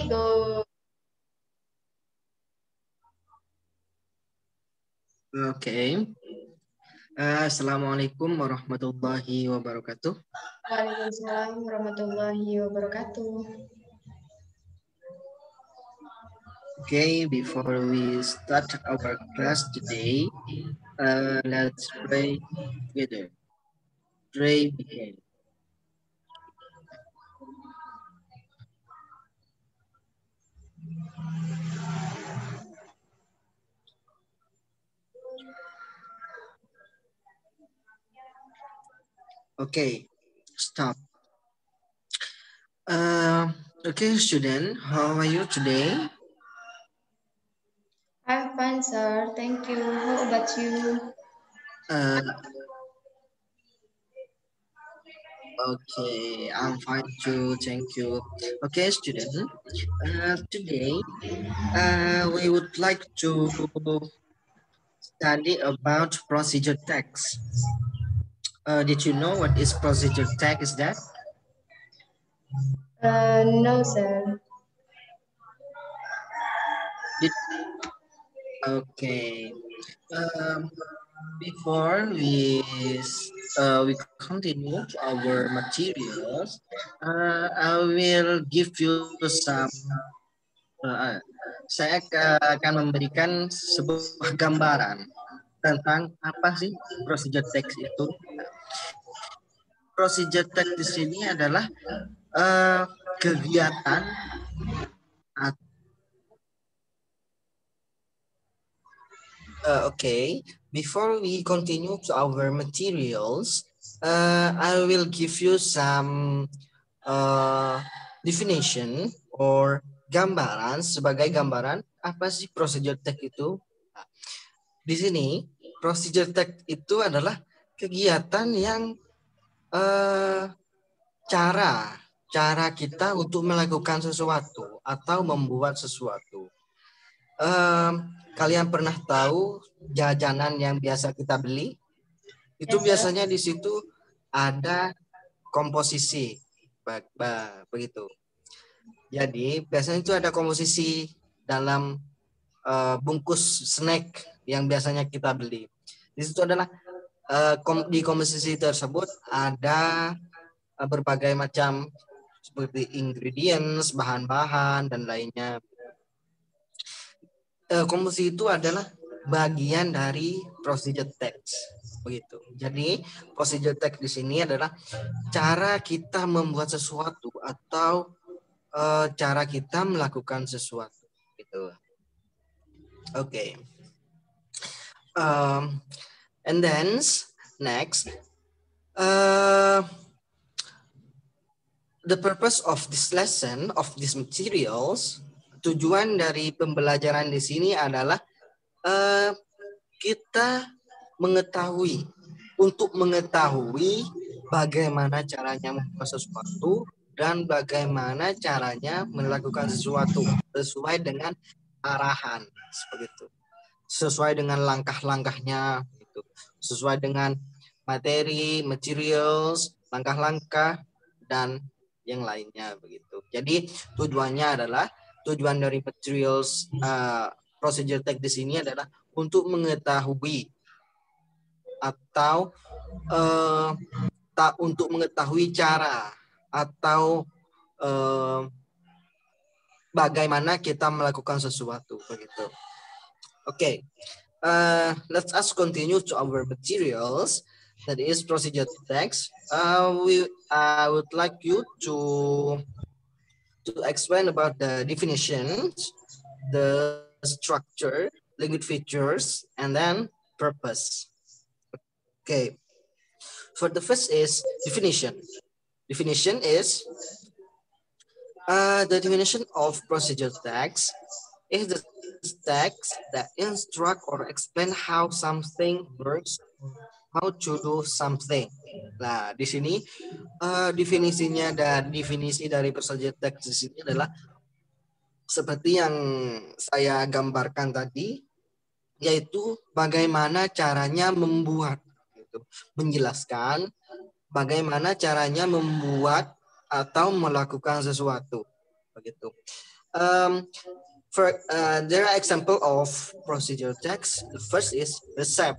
go. Okay. Assalamualaikum warahmatullahi wabarakatuh. Waalaikumsalam warahmatullahi wabarakatuh. Okay, before we start our class today, let's pray together. Pray begin. Okay, stop. Okay, student, how are you today? I'm fine, sir. Thank you. How about you? Okay, I'm fine too. Thank you. Okay, student. Today, we would like to study about procedure text. Did you know what is procedure text? Is that? No, sir. Okay. Before we continue to our materials, I will give you some. Saya akan memberikan sebuah gambaran tentang apa sih procedure text itu. Procedure text di sini adalah kegiatan okay, before we continue to our materials, I will give you some definition or gambaran. Sebagai gambaran, apa sih procedure text itu? Di sini, procedure text itu adalah kegiatan yang cara kita untuk melakukan sesuatu atau membuat sesuatu. Kalian pernah tahu jajanan yang biasa kita beli? Itu biasanya di situ ada komposisi, begitu. Jadi biasanya itu ada komposisi dalam bungkus snack yang biasanya kita beli. Di situ adalah di komposisi tersebut ada berbagai macam seperti ingredients, bahan-bahan dan lainnya. Komposisi itu adalah bagian dari procedure text, begitu. Jadi procedure text di sini adalah cara kita membuat sesuatu atau cara kita melakukan sesuatu, gitu. Okay. And then next, the purpose of this lesson of these materials. Tujuan dari pembelajaran di sini adalah kita untuk mengetahui bagaimana caranya membuat sesuatu dan bagaimana caranya melakukan sesuatu sesuai dengan arahan, seperti itu. Sesuai dengan langkah-langkahnya, gitu. Sesuai dengan materi, materials, langkah-langkah dan yang lainnya, begitu. Jadi tujuan dari materials procedure text di sini adalah untuk mengetahui atau untuk mengetahui cara atau bagaimana kita melakukan sesuatu, begitu. Okay, let's us continue to our materials. That is procedure text. I would like you to explain about the definitions, the structure, language features, and then purpose. Okay. For the first is definition. Definition is the definition of procedure text is the text that instruct or explain how something works, how to do something. Nah, di sini definisinya dan definisi dari procedure text di sini adalah seperti yang saya gambarkan tadi, yaitu bagaimana caranya membuat, gitu. Menjelaskan bagaimana caranya membuat atau melakukan sesuatu, begitu. There are example of procedural text. The first is receipt,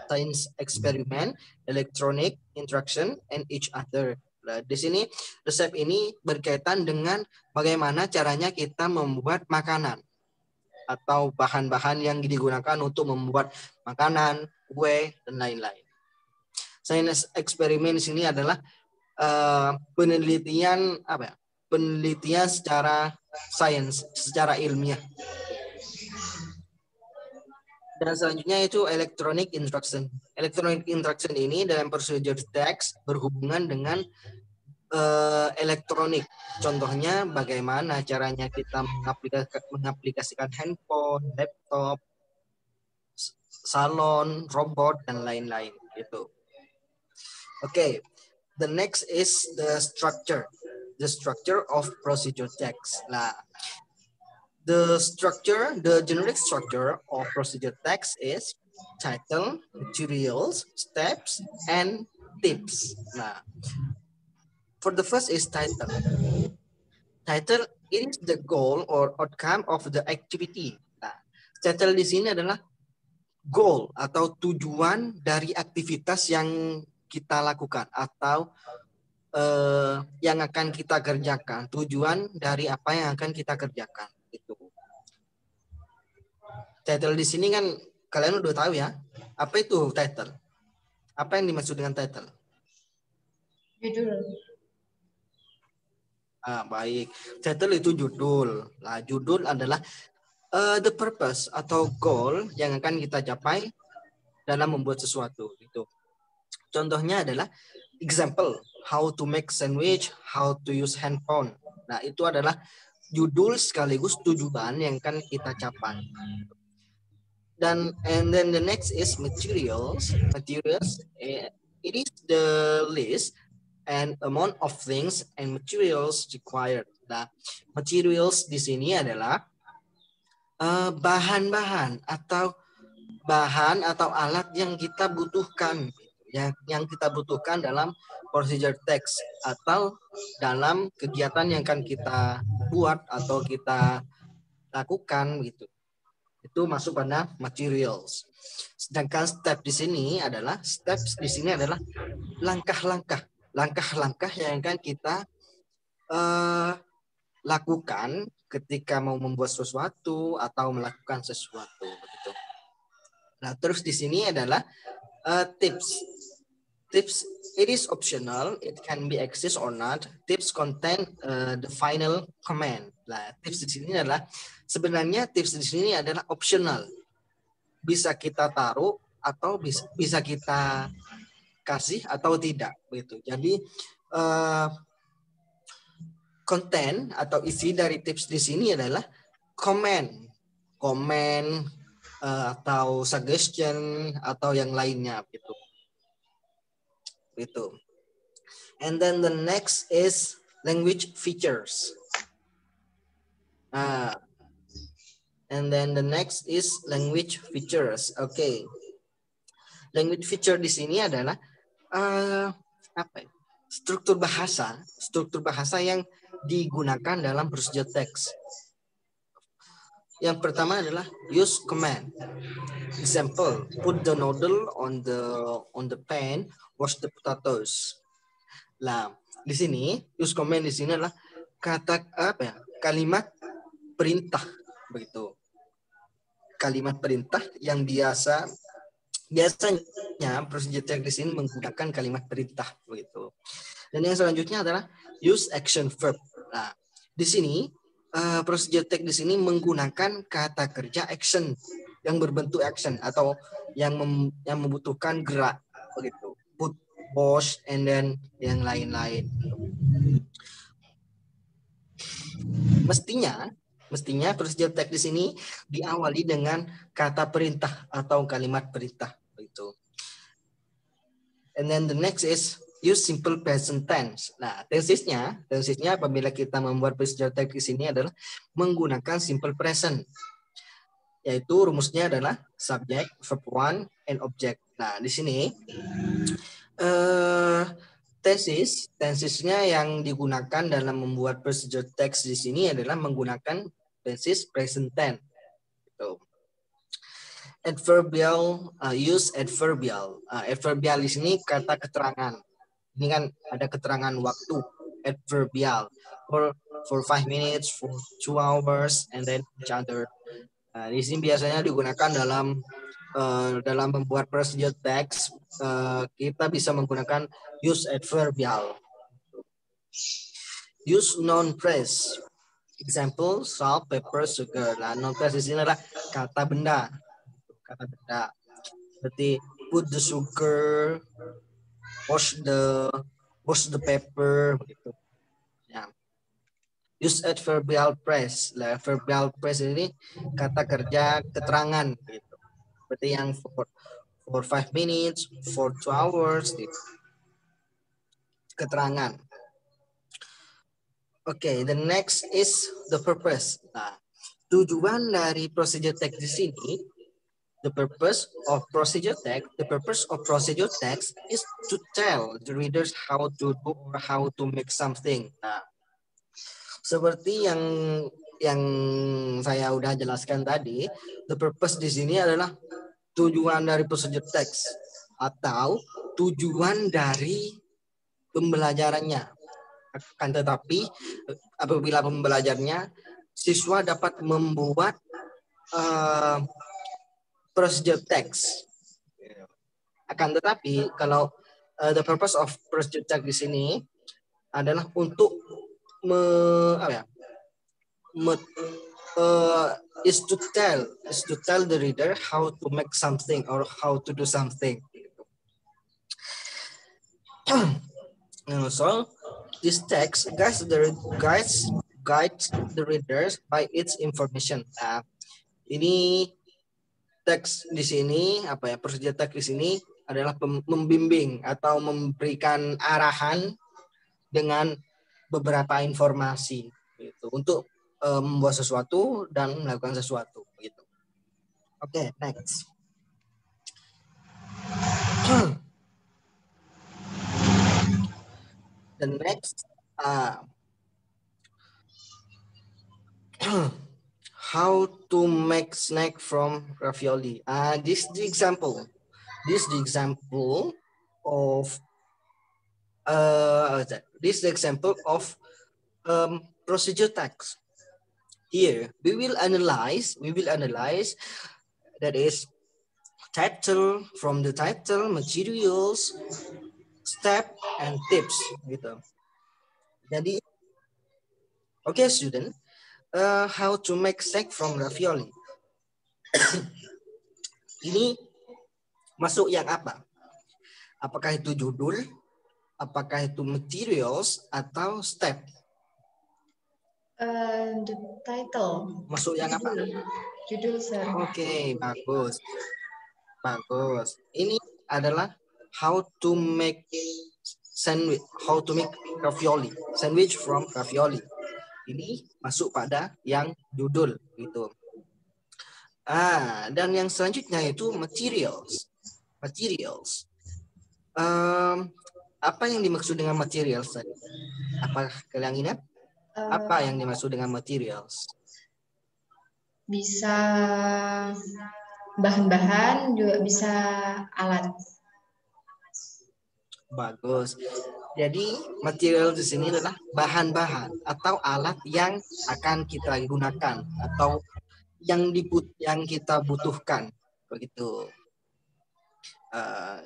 science experiment, electronic interaction, and each other. Nah, di sini resep ini berkaitan dengan bagaimana caranya kita membuat makanan atau bahan-bahan yang digunakan untuk membuat makanan, kue, dan lain-lain. Science eksperimen di sini adalah penelitian penelitian secara sains, secara ilmiah. Dan selanjutnya itu electronic interaction. Electronic interaction ini dalam prosedur teks berhubungan dengan elektronik. Contohnya bagaimana caranya kita mengaplikasikan handphone, laptop, salon, robot, dan lain-lain gitu. Okay, the next is the structure of procedure text. Nah, the generic structure of procedure text is title, materials, steps, and tips. Nah, for the first is title. Title is the goal or outcome of the activity. Nah, title di sini adalah goal atau tujuan dari aktivitas yang kita lakukan atau yang akan kita kerjakan. Tujuan dari apa yang akan kita kerjakan itu. Title di sini kan kalian udah tahu ya. Apa itu title? Apa yang dimaksud dengan title? Judul. Baik. Title itu judul. Nah, judul adalah the purpose atau goal yang akan kita capai dalam membuat sesuatu. Gitu. Contohnya adalah example, how to make sandwich, how to use handphone. Nah, itu adalah judul sekaligus tujuan yang akan kita capai. And then the next is materials. Materials, it is the list and amount of things and materials required. Nah, materials di sini adalah bahan-bahan atau alat yang kita butuhkan, yang kita butuhkan dalam procedure text atau dalam kegiatan yang akan kita buat atau kita lakukan gitu. Itu masuk pada materials. Sedangkan step di sini adalah langkah-langkah yang akan kita lakukan ketika mau membuat sesuatu atau melakukan sesuatu begitu. Nah, terus di sini adalah tips. Tips, it is optional, it can be exist or not. Tips contain the final command. Nah, tips di sini adalah sebenarnya tips di sini adalah optional. Bisa kita taruh atau bisa kita kasih atau tidak begitu. Jadi konten atau isi dari tips di sini adalah komen atau suggestion atau yang lainnya gitu. Gitu. And then the next is language features. And then the next is language features. Okay. Language feature di sini adalah struktur bahasa yang digunakan dalam prosedur teks. Yang pertama adalah use command. Example, put the noodle on the pan, wash the potatoes. Nah, di sini use command di sini adalah kalimat perintah begitu. Kalimat perintah yang biasanya prosedur teks di sini menggunakan kalimat perintah begitu. Dan yang selanjutnya adalah use action verb. Nah, di sini prosedur teks di sini menggunakan kata kerja action yang berbentuk action atau yang membutuhkan gerak begitu. Put, wash, and then yang lain-lain. Mestinya prosedur teks di sini diawali dengan kata perintah atau kalimat perintah begitu. And then the next is use simple present tense. Nah, tensesnya apabila kita membuat prosedur teks di sini adalah menggunakan simple present. Yaitu rumusnya adalah subject, verb one, and object. Nah, di sini Tensesnya yang digunakan dalam membuat procedure text di sini adalah menggunakan tenses present tense. Gitu. Adverbial, use adverbial. Adverbial di sini kata keterangan. Ini kan ada keterangan waktu. Adverbial for 5 minutes, for 2 hours, and then each other. Di sini biasanya digunakan dalam membuat procedure text. Kita bisa menggunakan use adverbial. Use noun phrase. Example, salt, pepper, sugar. Nah, noun phrase di sini adalah kata benda. Kata benda. Berarti put the sugar, wash the pepper, begitu. Ya. Use adverbial phrase. Adverbial phrase ini kata kerja keterangan. Gitu. Berarti yang for 5 minutes, for 2 hours, gitu. Keterangan. Oke, the next is the purpose. Nah, tujuan dari procedure text di sini, the purpose of procedure text is to tell the readers how to do or how to make something. Nah, seperti yang saya udah jelaskan tadi, the purpose di sini adalah tujuan dari procedure text atau tujuan dari pembelajarannya. Akan tetapi apabila pembelajarnya siswa dapat membuat procedure text. Akan tetapi kalau the purpose of procedure text di sini adalah untuk is to tell the reader how to make something or how to do something. So this text guides the readers by its information. Nah, ini teks di sini procedure text di sini adalah membimbing atau memberikan arahan dengan beberapa informasi gitu untuk membuat sesuatu dan melakukan sesuatu gitu. Oke, next. The next, how to make snack from ravioli. This is the example of procedure text. Here we will analyze that is title, from the title, materials, step, and tips gitu. Jadi, okay student, how to make snack from ravioli. Ini masuk yang apa? Apakah itu judul, apakah itu materials, atau step? The title. Masuk yang apa? Judul, sir. Oke, bagus. Ini adalah how to make ravioli, sandwich from ravioli. Ini masuk pada yang judul gitu. Dan yang selanjutnya itu materials. Apa yang dimaksud dengan materials tadi? Apa kalian ingat? Apa yang dimaksud dengan materials? Bisa bahan-bahan, juga bisa alat. Bagus. Jadi material di sini adalah bahan-bahan atau alat yang akan kita gunakan atau yang kita butuhkan begitu.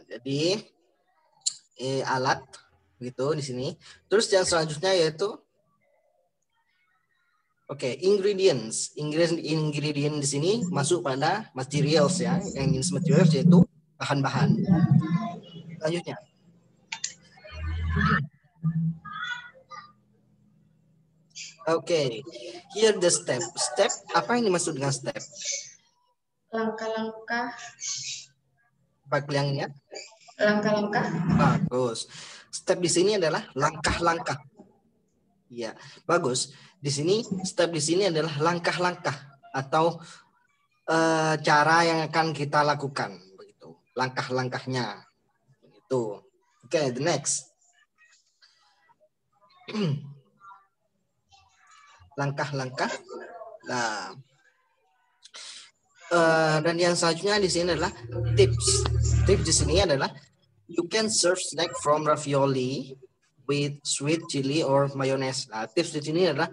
Jadi alat gitu di sini. Terus yang selanjutnya yaitu ingredients. Ingredient di sini masuk pada materials ya. Yang jenis materials yaitu bahan-bahan. Selanjutnya. Here the step. Step, apa yang dimaksud dengan step? Langkah-langkah. Apa kalian ingat? Langkah-langkah. Bagus. Step di sini adalah langkah-langkah. Ya, bagus. Di sini step di sini adalah langkah-langkah atau cara yang akan kita lakukan begitu. Langkah-langkahnya. Begitu. The next. langkah-langkah. Nah, dan yang selanjutnya di sini adalah tips. Tips di sini adalah you can serve snack from ravioli with sweet chili or mayonnaise. Nah, tips di sini adalah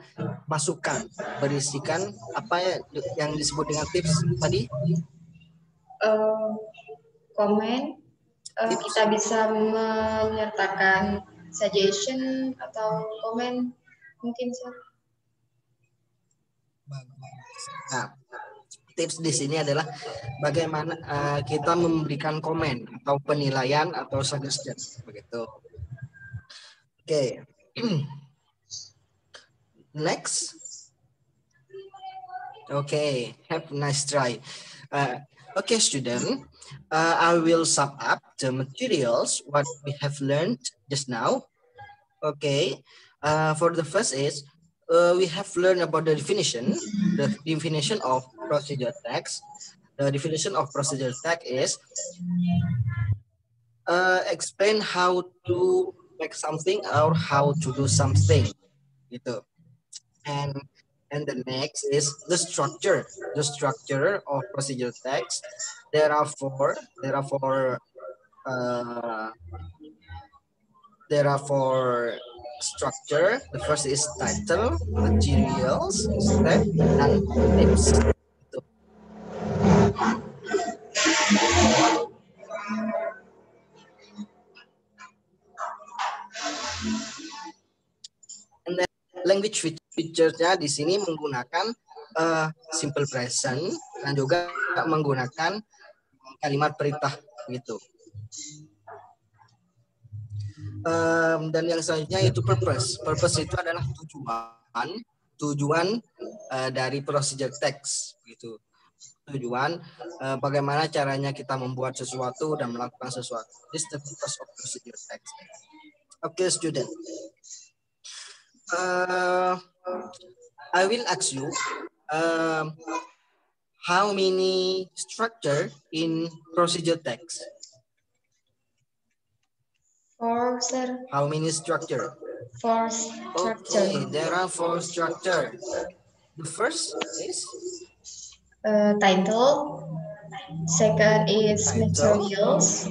masukan, berisikan apa ya yang disebut dengan tips tadi? Komen. Tips. Kita bisa menyertakan suggestion atau komen mungkin sir. Nah, tips di sini adalah bagaimana kita memberikan komen atau penilaian atau suggestion begitu. Oke. Next. Okay, have a nice try. Okay, student. I will sum up the materials what we have learned just now. Okay. For the first is we have learned about the definition of procedure text. The definition of procedure text is explain how to make something or how to do something, gitu. And the next is the structure of procedure text. There are four structure. The first is title, materials, step, and tips. And then language feature-nya di sini menggunakan simple present dan juga menggunakan kalimat perintah gitu. Dan yang selanjutnya itu purpose. Purpose itu adalah tujuan dari procedure text gitu. Tujuan bagaimana caranya kita membuat sesuatu dan melakukan sesuatu. This is the purpose of procedure text. Okay, student. I will ask you how many structure in procedure text? 4, sir. How many structure? 4 structure. Okay, there are 4 structure. The first is title. Second is materials.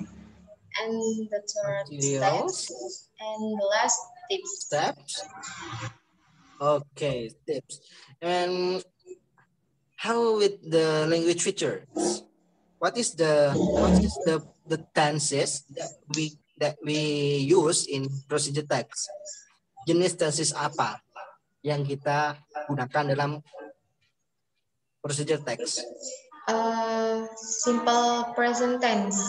And the third steps. And the last tips. Steps. Okay, tips. And how with the language features? What is the tenses that we use in procedure text? Jenis tenses apa yang kita gunakan dalam procedure text? Simple present tense.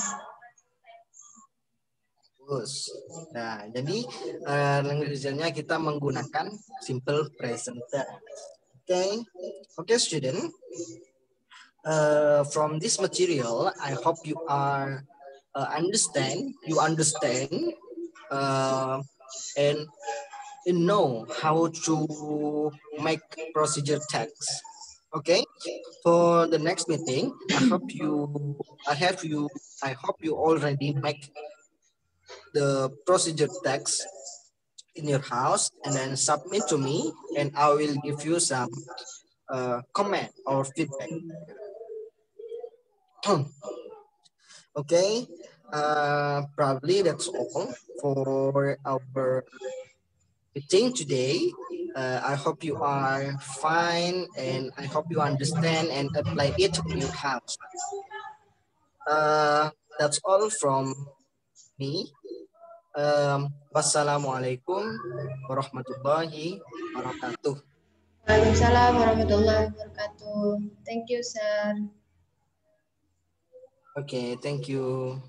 Bagus. Nah, jadi language-nya kita menggunakan simple present tense. Okay, student. From this material, I hope you are understand and know how to make procedure text. Okay, for the next meeting, I hope you already make the procedure text in your house and then submit to me, and I will give you some comment or feedback. Okay, probably that's all for our meeting today. I hope you are fine and I hope you understand and apply it in your house. That's all from me. Wassalamualaikum warahmatullahi wabarakatuh. Waalaikumsalam warahmatullahi wabarakatuh. Thank you, sir. Okay, thank you.